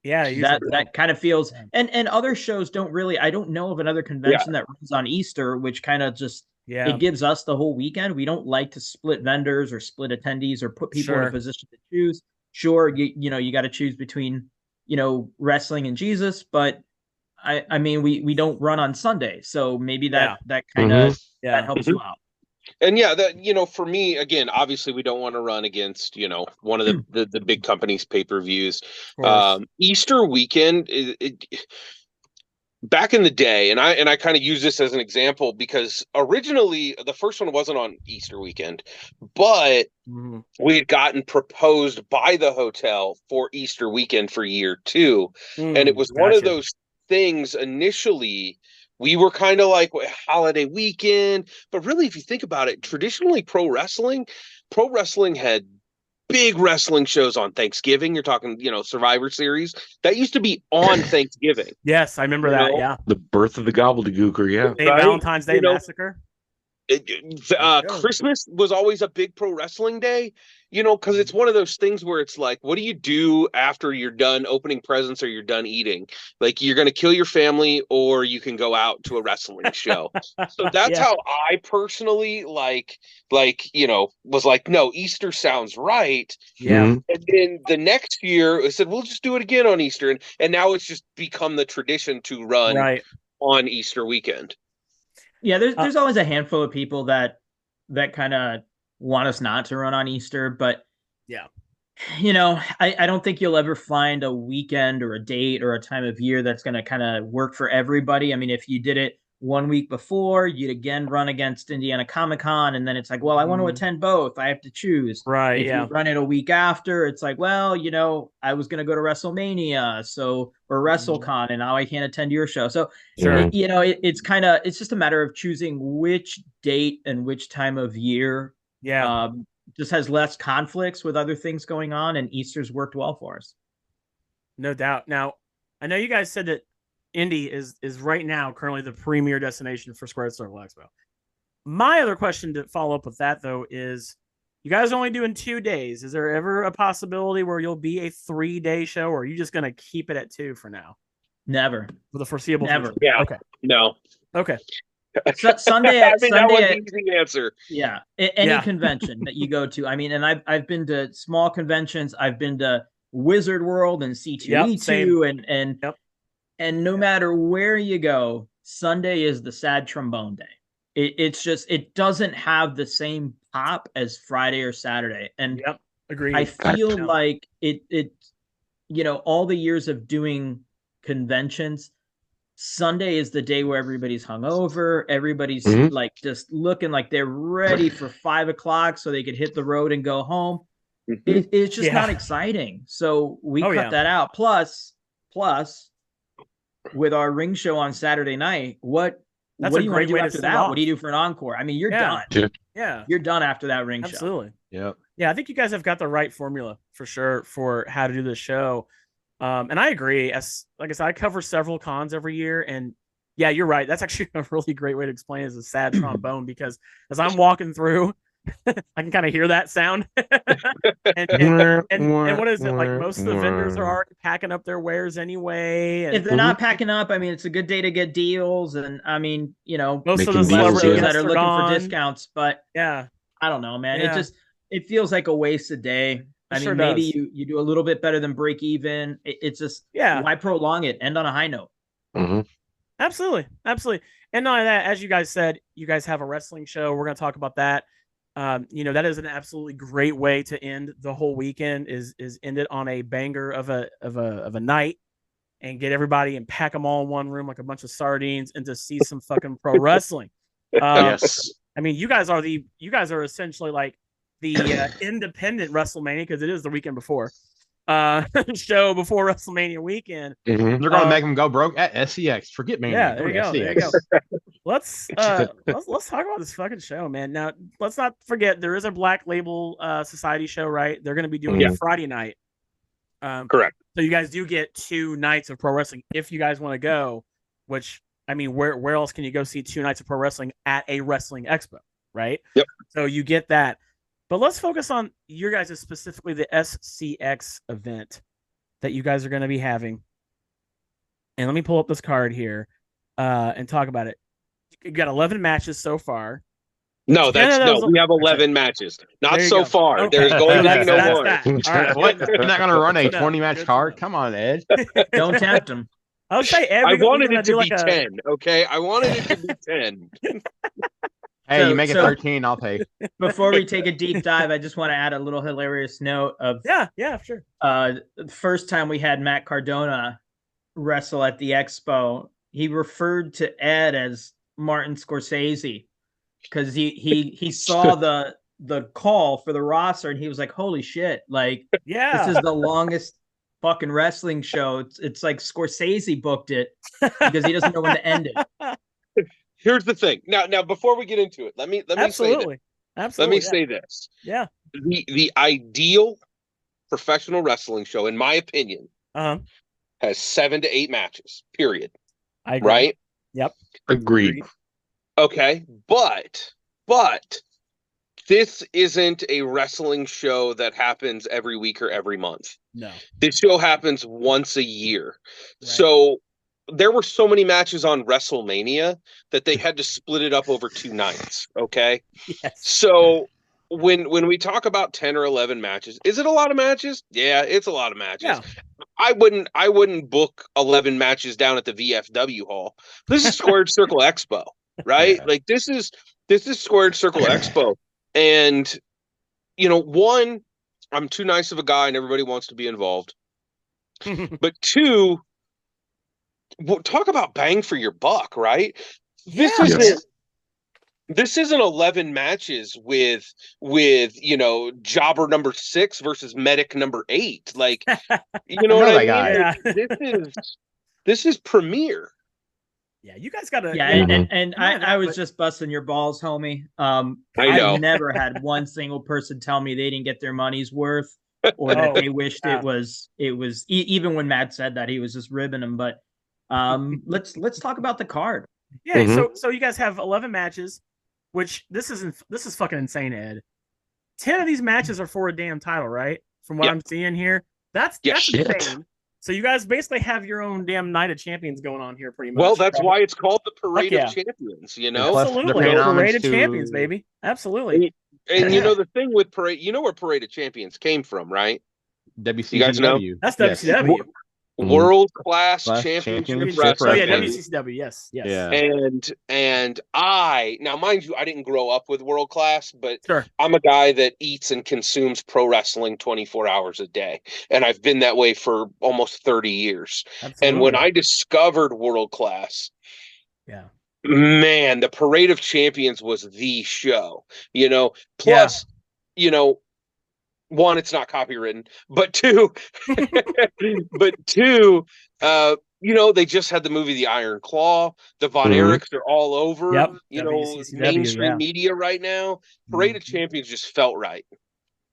that kind of feels, and other shows don't really, I don't know of another convention that runs on Easter, which kind of just, it gives us the whole weekend. We don't like to split vendors or split attendees or put people in a position to choose. Sure, you got to choose between, wrestling and Jesus, but I mean, we don't run on Sunday, so maybe that kind of that helps you out. And for me, again, obviously we don't want to run against, one of the big companies' pay-per-views. Easter weekend, back in the day, and I kind of use this as an example because originally the first one wasn't on Easter weekend, but we had gotten proposed by the hotel for Easter weekend for year 2. And it was one of those things initially. We were kind of like holiday weekend, but really, if you think about it, traditionally pro wrestling had big wrestling shows on Thanksgiving. You're talking, Survivor Series that used to be on Thanksgiving. Yes, I remember that. Yeah, the birth of the gobbledygooker. Yeah, Valentine's Day Massacre. Christmas was always a big pro wrestling day, because it's one of those things where it's like, what do you do after you're done opening presents or you're done eating? Like, you're going to kill your family or you can go out to a wrestling show. So that's how I personally was like, no, Easter sounds right. Yeah. And then the next year I said, we'll just do it again on Easter. And now it's just become the tradition to run on Easter weekend. Yeah, there's always a handful of people that kind of want us not to run on Easter, but I don't think you'll ever find a weekend or a date or a time of year that's going to kind of work for everybody. I mean, if you did it 1 week before, you'd again run against Indiana Comic-Con, and then it's like, well, I want to attend both. I have to choose. Right. If you run it a week after, it's like, well, I was going to go to WrestleMania, or WrestleCon, and now I can't attend your show. So, it's just a matter of choosing which date and which time of year. Yeah. Just has less conflicts with other things going on, and Easter's worked well for us. No doubt. Now, I know you guys said that Indy is right now currently the premier destination for Squared Circle Expo. My other question to follow up with that, though, is you guys are only doing 2 days. Is there ever a possibility where you'll be a 3-day show, or are you just going to keep it at 2 for now? Never. For the foreseeable future? Yeah. Okay. No. Okay. Sunday. I think that was an easy answer. Yeah. Any convention that you go to. I mean, and I've been to small conventions. I've been to Wizard World and C2E2 and no matter where you go, Sunday is the sad trombone day. It doesn't have the same pop as Friday or Saturday. And agreed. I feel like it all the years of doing conventions, Sunday is the day where everybody's hungover. Everybody's like just looking like they're ready for 5 o'clock so they could hit the road and go home. It's just not exciting. So we cut that out. Plus, with our ring show on Saturday night, what do you want to do after that? What do you do for an encore? I mean, you're done. Yeah. You're done after that ring show. Absolutely. Yep. Yeah, I think you guys have got the right formula for sure for how to do the show. And I agree. Like I said, I cover several cons every year, and yeah, you're right. That's actually a really great way to explain it as a sad trombone, because as I'm walking through, I can kind of hear that sound. and what is it? Like, most of the vendors are already packing up their wares anyway. And if they're not packing up, I mean, it's a good day to get deals. And I mean, most of the celebrities that are looking for discounts, but I don't know, man. It feels like a wasted day. I mean, maybe you do a little bit better than break even. It's just, why prolong it? End on a high note. And Absolutely, absolutely. And not only that, as you guys said, you guys have a wrestling show. We're going to talk about that. That is an absolutely great way to end the whole weekend. Is end it on a banger of a night and get everybody and pack them all in one room like a bunch of sardines and to see some fucking pro wrestling. Yes. I mean, you guys are essentially like the independent WrestleMania because it is the weekend before show before WrestleMania weekend. Mhm. They're gonna make them go broke at SCX. Forget Mania. Yeah, there you go. There you go. SCX. Let's talk about this fucking show, man. Now, let's not forget there is a Black Label Society show, right? They're going to be doing it Friday night. Correct. So you guys do get 2 nights of pro wrestling if you guys want to go. Which I mean, where else can you go see 2 nights of pro wrestling at a wrestling expo, right? Yep. So you get that. But let's focus on your guys' specifically the SCX event that you guys are going to be having. And let me pull up this card here and talk about it. You got 11 matches so far. No, we have 11 matches. Not so go. far. Okay. There's going to be no more. All right. What? You're not gonna run a Good 20 match enough. card? Come on, Ed. Don't tempt him. I would say I wanted it to be 10. Okay, I wanted it to be 10. Hey, So- you make it so- 13, I'll pay. Before we take a deep dive, I just want to add a little hilarious note of Yeah, sure. the first time we had Matt Cardona wrestle at the expo. He referred to Ed as Martin Scorsese because he saw the call for the roster and he was like, "Holy shit! Like Yeah. this is the longest fucking wrestling show. It's like Scorsese booked it because he doesn't know when to end it." Here's the thing. Now, before we get into it, let me say this. Absolutely. Let me say this. Yeah. The ideal professional wrestling show, in my opinion, has 7 to 8 matches. Period. I agree. Right? Yep. Agreed. Okay, but this isn't a wrestling show that happens every week or every month. No. This show happens once a year. Right. So there were so many matches on WrestleMania that they had to split it up over 2 nights. Okay. Yes. So when we talk about 10 or 11 matches, is it a lot of matches? Yeah, it's a lot of matches. Yeah. I wouldn't book 11 matches down at the VFW hall. This is Squared Circle Expo, right? Yeah. Like this is Squared Circle Expo. And one, I'm too nice of a guy and everybody wants to be involved. But 2, talk about bang for your buck, right? This isn't 11 matches with jobber number 6 versus medic number 8. Like, you know what I mean? Yeah. Like, this is premier. Yeah, you guys got to. Yeah, and I was just busting your balls, homie. I know. I've never had one single person tell me they didn't get their money's worth or that they wished it was even when Matt said that he was just ribbing them. But let's talk about the card. Yeah, so you guys have 11 matches, which this is fucking insane, Ed. 10 of these matches are for a damn title, right? From what I'm seeing here. That's insane. So you guys basically have your own damn night of champions going on here, pretty much. Well, that's why it's called the Parade of Champions, Absolutely. Parade of Champions, baby. Absolutely. And the thing with Parade, where Parade of Champions came from, right? WCW. You guys know? That's WCW. World Class Championship Wrestling. Oh yeah, WCW. Yes. Yeah. And now, mind you, I didn't grow up with World Class, but Sure. I'm a guy that eats and consumes pro wrestling 24 hours a day, and I've been that way for almost 30 years. Absolutely. And when I discovered World Class, yeah, man, the Parade of Champions was the show. Plus, one, it's not copywritten, but 2, they just had the movie The Iron Claw. The Von Erichs are all over, WCCW, mainstream media right now. Parade of Champions just felt right.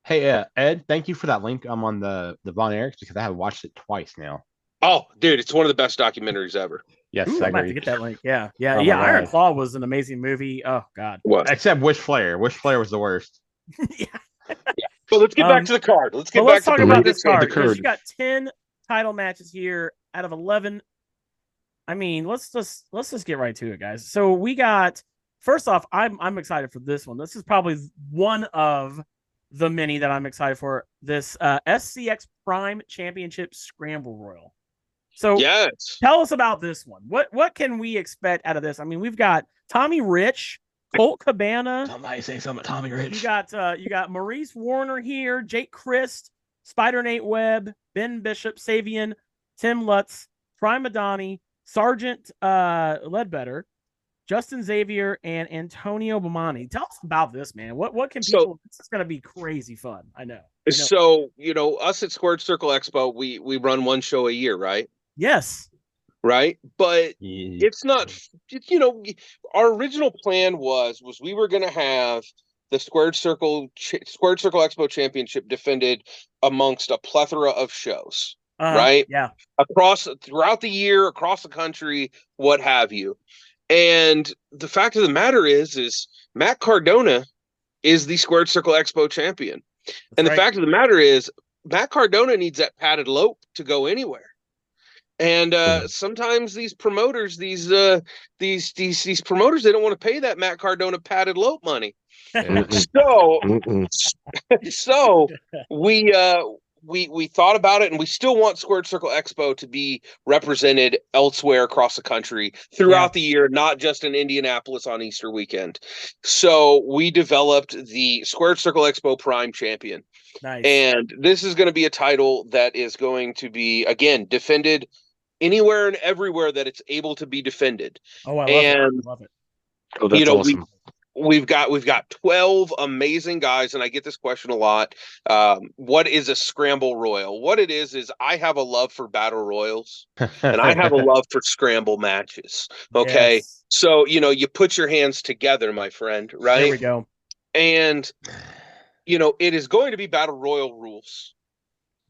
Hey, Ed, thank you for that link. I'm on the Von Erichs because I have watched it twice now. Oh, dude, it's one of the best documentaries ever. Yes, Ooh, I I'm about to agree. get that link. Yeah. Oh, Iron God. Claw was an amazing movie. Oh God. What? Except Wish Flair. Wish Flair was the worst. So let's get back to the card. Let's talk about this card. card. Because you got 10 title matches here out of 11. I mean, let's just get right to it, guys. So we got, first off, I'm excited for this one. This is probably one of the many that I'm excited for. This SCX Prime Championship Scramble Royal. So Yes. tell us about this one. What can we expect out of this? I mean, we've got Tommy Rich, Colt Cabana. Somebody say something about Tommy Rich. You got Maurice Warner here, Jake Christ, Spider Nate Webb, Ben Bishop, Savian, Tim Lutz, Prime Madani, Sergeant Ledbetter, Justin Xavier, and Antonio Bomani. Tell us about this, man. What can people? This is going to be crazy fun. I know. So us at Squared Circle Expo, we run one show a year, right? Yes. Right, but Yeah. it's not. Our original plan was we were going to have the Squared Circle Expo Championship defended amongst a plethora of shows, right? Yeah. Throughout the year, across the country, what have you. And the fact of the matter is Matt Cardona is the Squared Circle Expo champion. And the fact of the matter is Matt Cardona needs that padded lope to go anywhere. And sometimes these promoters, these promoters, they don't want to pay that Matt Cardona padded lope money. So we thought about it, and we still want Squared Circle Expo to be represented elsewhere across the country throughout the year, not just in Indianapolis on Easter weekend. So we developed the Squared Circle Expo Prime Champion. Nice. And this is going to be a title that is going to be, again, defended anywhere and everywhere that it's able to be defended. Oh, I love it. Oh, that's awesome. We've got 12 amazing guys, and I get this question a lot. What is a scramble royal? What it is I have a love for battle royals, and I have a love for scramble matches. Okay, Yes. So you put your hands together, my friend. Right? There we go. And it is going to be battle royal rules,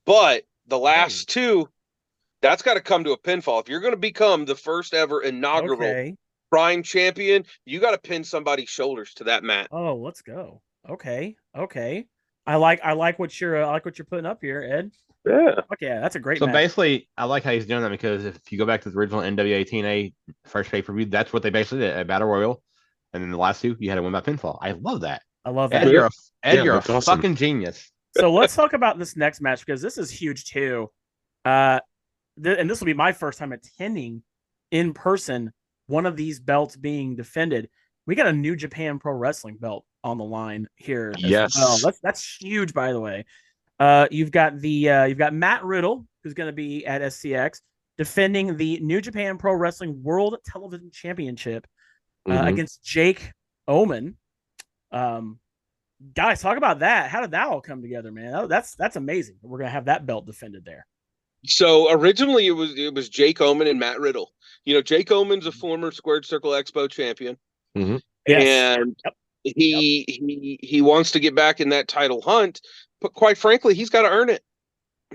but the last two, that's got to come to a pinfall. If you're going to become the first ever inaugural Prime champion, you got to pin somebody's shoulders to that mat. Oh, let's go. Okay. I like what you're putting up here, Ed. Yeah. Okay, that's a great So match. basically, I like how he's doing that because if you go back to the original NWA TNA first pay-per-view, that's what they basically did, a battle royal, and then the last two you had to win by pinfall. I love that. I love that. Ed, you're a awesome. fucking genius. So let's talk about this next match because this is huge too. And this will be my first time attending in person one of these belts being defended. We got a New Japan Pro Wrestling belt on the line here. Yes. Well. That's huge, by the way. You've got Matt Riddle, who's going to be at SCX, defending the New Japan Pro Wrestling World Television Championship against Jake Omen. Guys, talk about that. How did that all come together, man? That's amazing. We're going to have that belt defended there. So originally it was Jake Omen and Matt Riddle. Jake Omen's a former Squared Circle Expo champion. Mm-hmm. Yes. And he wants to get back in that title hunt, but quite frankly, he's got to earn it.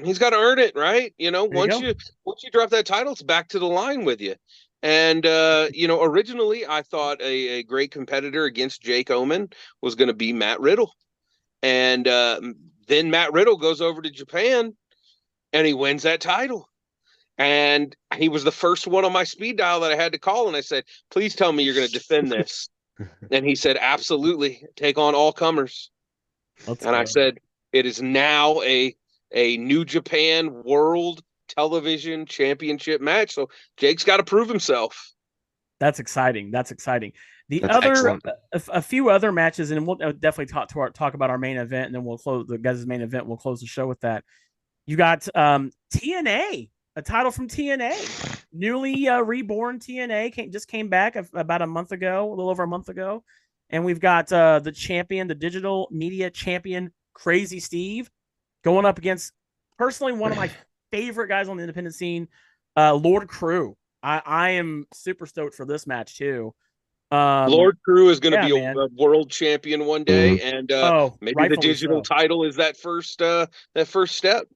He's got to earn it, right? Once you drop that title, it's back to the line with you. And originally I thought a great competitor against Jake Omen was going to be Matt Riddle. And then Matt Riddle goes over to Japan and he wins that title. And he was the first one on my speed dial that I had to call. And I said, please tell me you're going to defend this. And he said, absolutely. Take on all comers. I said, it is now a New Japan World Television Championship match. So Jake's got to prove himself. That's exciting. That's excellent. A few other matches, and we'll definitely talk about our main event, and then we'll close the guys' main event. We'll close the show with that. You got TNA, a title from TNA, newly reborn TNA just came back about a little over a month ago, and we've got the champion, the digital media champion, Crazy Steve, going up against personally one of my favorite guys on the independent scene, Lord Crew. I am super stoked for this match too. Lord Crew is going to be a world champion one day, and maybe the digital title is that first step.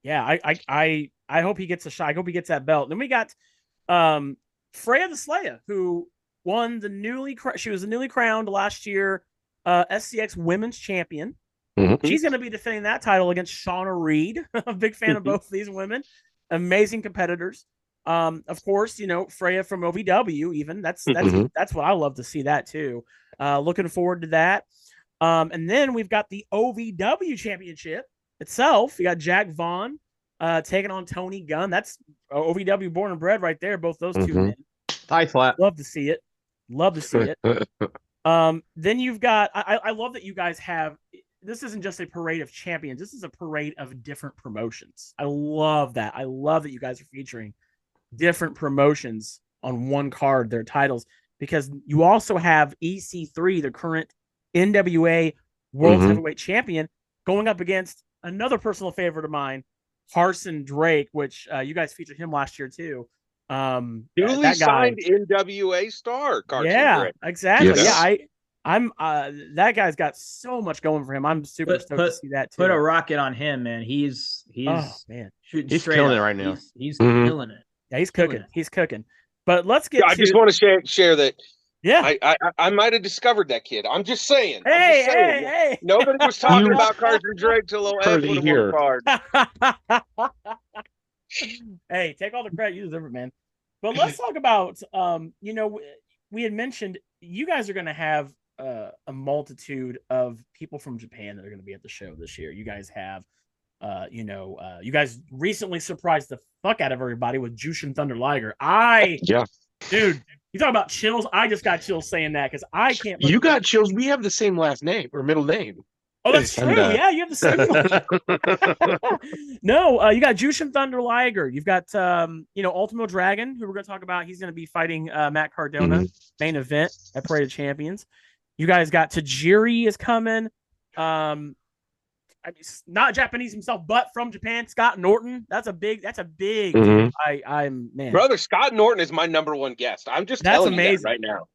Yeah, I hope he gets a shot. I hope he gets that belt. Then we got Freya the Slayer, who won she was the newly crowned last year SCX Women's Champion. Mm-hmm. She's going to be defending that title against Shauna Reed. I'm a big fan of both of these women. Amazing competitors. Of course, Freya from OVW, even that's what I love to see that too. Looking forward to that. And then we've got the OVW championship itself. You got Jack Vaughn taking on Tony Gunn. That's OVW born and bred right there. Both those two men. Thigh slap. Love to see it. Love to see it. Then you've got. I love that you guys have. This isn't just a parade of champions. This is a parade of different promotions. I love that. I love that you guys are featuring different promotions on one card, their titles, because you also have EC3, the current NWA World Heavyweight Champion, going up against another personal favorite of mine, Carson Drake, which you guys featured him last year too. Newly that guy, signed NWA star, Carson Drake. Exactly. Yes. Yeah, I'm that guy's got so much going for him. I'm super stoked to see that too. Put a rocket on him, man. He's man, he's killing it right now. He's killing it. Yeah, he's cooking. He's cooking. But let's get. I just want to share that. Yeah, I might have discovered that kid. I'm just saying. Hey. Nobody was talking about Carson Drake till Ed put him on the card. Hey, take all the credit. You deserve it, man. But let's talk about. We had mentioned you guys are going to have a multitude of people from Japan that are going to be at the show this year. You guys have, you guys recently surprised the fuck out of everybody with Jushin Thunder Liger. Dude, you talk about chills. I just got chills saying that because I can't. You got chills. We have the same last name or middle name. Oh, that's true. Yeah, you have the same one. No, you got Jushin Thunder Liger. You've got Ultimo Dragon, who we're going to talk about. He's going to be fighting Matt Cardona, main event at Parade of Champions. You guys got Tajiri is coming. Not Japanese himself, but from Japan, Scott Norton. That's a big deal. I'm man. Brother, Scott Norton is my number one guest. I'm just telling you that right now.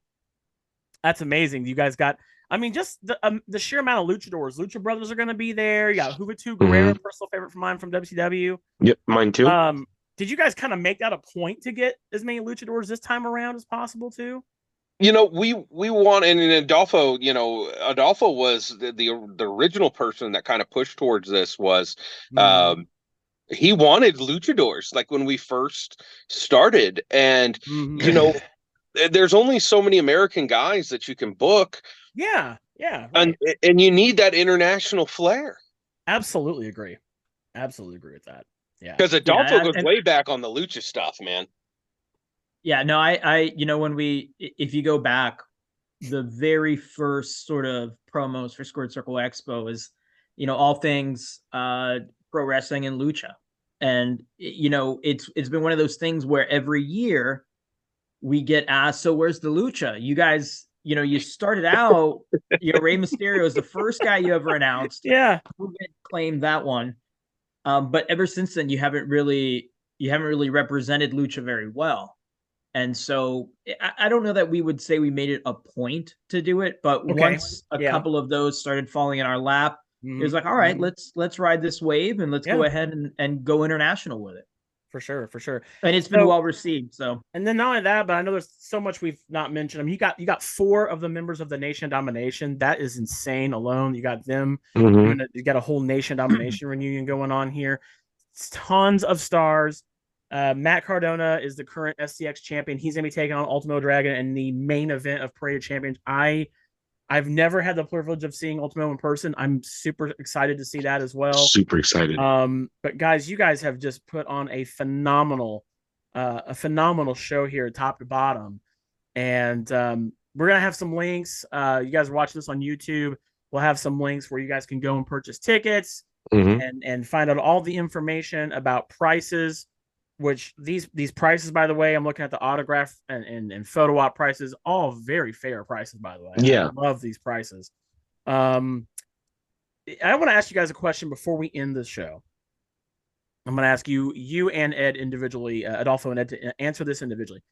That's amazing. You guys got. I mean, just the sheer amount of luchadors. Lucha Brothers are going to be there. You got Juventud Guerrero, personal favorite from mine from WCW. Yep, mine too. Did you guys kind of make that a point to get as many luchadors this time around as possible too? We want, and Adolfo, Adolfo was the original person that kind of pushed towards this was, he wanted luchadors like when we first started. And, there's only so many American guys that you can book. Yeah. Right. And you need that international flair. Absolutely agree with that. Yeah. Because Adolfo goes way back on the lucha stuff, man. Yeah, no, if you go back, the very first sort of promos for Squared Circle Expo is, all things pro wrestling and lucha. And, it's been one of those things where every year we get asked, so where's the lucha? You guys, you started out, Rey Mysterio is the first guy you ever announced. Yeah. Who claimed that one. But ever since then, you haven't really represented lucha very well. And so I don't know that we would say we made it a point to do it, but once a couple of those started falling in our lap, it was like, all right, let's ride this wave and let's go ahead and go international with it. For sure. And it's been well received. So, and then not only that, but I know there's so much we've not mentioned. I mean, you got 4 of the members of the Nation Domination. That is insane alone. You got them. You got a whole Nation Domination reunion going on here. It's tons of stars. Matt Cardona is the current SCX champion. He's going to be taking on Ultimo Dragon in the main event of Parade of Champions. I've never had the privilege of seeing Ultimo in person. I'm super excited to see that as well. Super excited. But guys, you guys have just put on a phenomenal show here, top to bottom. And we're gonna have some links. You guys are watching this on YouTube. We'll have some links where you guys can go and purchase tickets and find out all the information about prices. Which these prices, by the way, I'm looking at the autograph and photo op prices, all very fair prices, by the way. Yeah. I love these prices. I want to ask you guys a question before we end the show. I'm going to ask you and Ed individually, Adolfo and Ed, to answer this individually.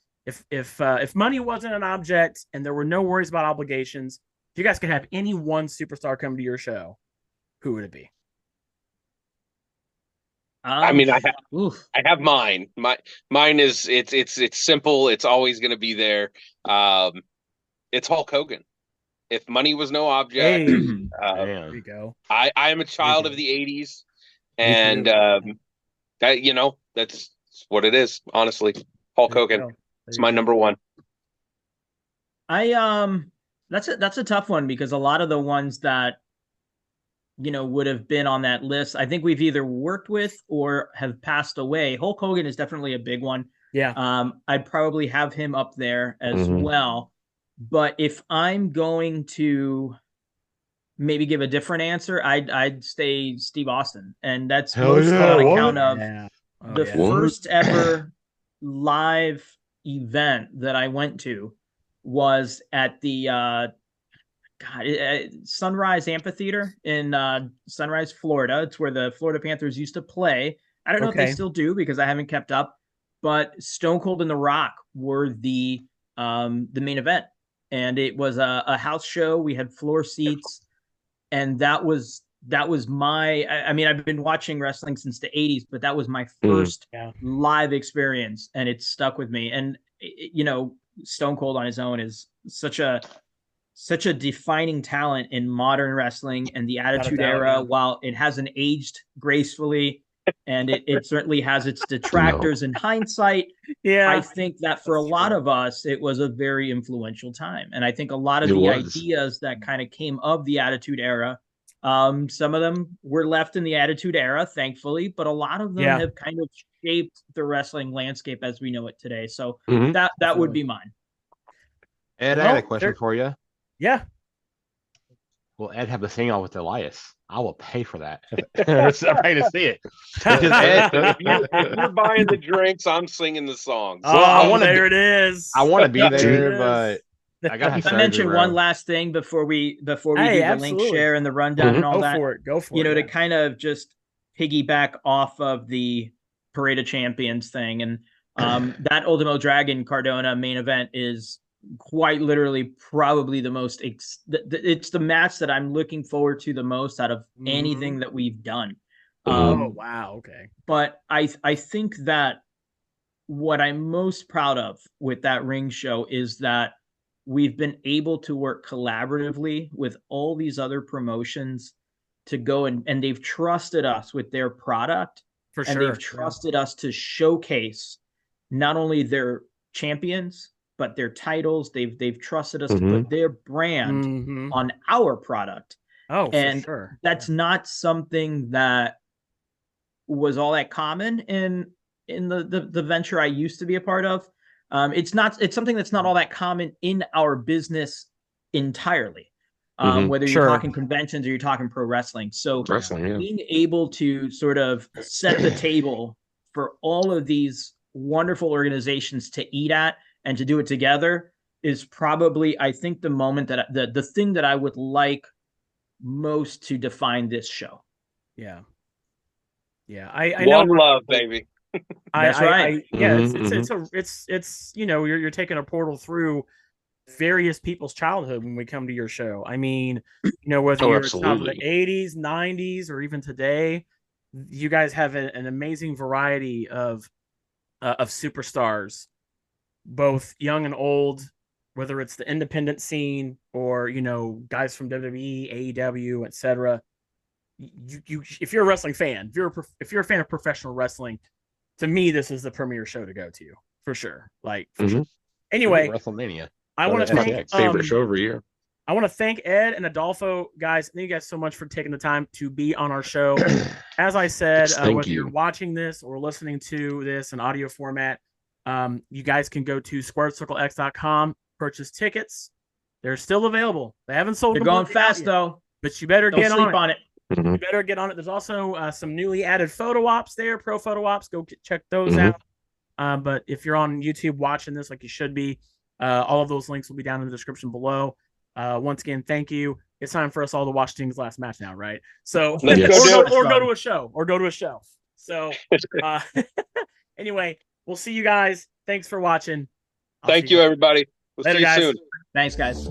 If money wasn't an object and there were no worries about obligations, if you guys could have any one superstar come to your show, who would it be? I mean, I have mine. Mine is it's simple. It's always going to be there. It's Hulk Hogan. If money was no object, there you go. I am a child of the '80s, and that's what it is. Honestly, Hulk Hogan. It's my number one. That's a tough one because a lot of the ones that would have been on that list. I think we've either worked with or have passed away. Hulk Hogan is definitely a big one. Yeah. I'd probably have him up there as well. But if I'm going to maybe give a different answer, I'd say Steve Austin. And that's mostly on account of the first ever live event that I went to was at the Sunrise Amphitheater in Sunrise, Florida. It's where the Florida Panthers used to play. I don't know if they still do because I haven't kept up, but Stone Cold and The Rock were the main event. And it was a house show. We had floor seats, and that was my, I mean, I've been watching wrestling since the 80s, but that was my first live experience, and it stuck with me. And Stone Cold on his own is such a defining talent in modern wrestling and the Attitude Era. While it hasn't aged gracefully, and it certainly has its detractors in hindsight, I think that for a lot of us, it was a very influential time. And I think a lot of the ideas that kind of came of the Attitude Era, some of them were left in the Attitude Era, thankfully, but a lot of them have kind of shaped the wrestling landscape as we know it today. So that would be mine. Ed, I had a question for you. Yeah. Will Ed have the sing-off with Elias? I will pay for that. I'm paying to see it. If you're buying the drinks, I'm singing the songs. Oh, there it is. I want to be there, but I got to have I mention one last thing before we do the link share and the rundown and all that. Go for it. To kind of just piggyback off of the Parade of Champions thing, and that Ultimo Dragon Cardona main event is quite literally probably the most it's the match that I'm looking forward to the most out of anything that we've done. Wow, okay. But I think that what I'm most proud of with that ring show is that we've been able to work collaboratively with all these other promotions to go and they've trusted us with their product. And they've trusted us to showcase not only their champions, but their titles. They've trusted us to put their brand on our product. And that's not something that was all that common in the venture I used to be a part of. It's something that's not all that common in our business entirely. Whether you're talking conventions or you're talking pro wrestling. So being able to sort of set the table for all of these wonderful organizations to eat at and to do it together is probably, I think, the moment that the thing that I would like most to define this show. Yeah. I know. One love, baby. That's right. It's you're taking a portal through various people's childhood when we come to your show. I mean, whether you're top of the 80s, 90s, or even today, you guys have an amazing variety of superstars, both young and old, whether it's the independent scene or, guys from WWE, AEW, etc. You if you're a wrestling fan, if you're a fan of professional wrestling, to me, this is the premier show to go to for sure. Sure. Anyway, WrestleMania. I want to thank favorite show every year. I want to thank Ed and Adolfo, guys. Thank you guys so much for taking the time to be on our show. As I said, whether you're watching this or listening to this in audio format, you guys can go to squaredcirclex.com, purchase tickets. They're still available. They haven't sold. They're going fast though, but you better get on it. You better get on it. There's also some newly added photo ops there, pro photo ops. Go check those out. But if you're on YouTube watching this, like you should be, all of those links will be down in the description below. Once again, thank you. It's time for us all to watch Sting's last match now, right? So, or go to a show. So, anyway, we'll see you guys. Thanks for watching. Thank you, everybody. We'll see you soon. Thanks, guys.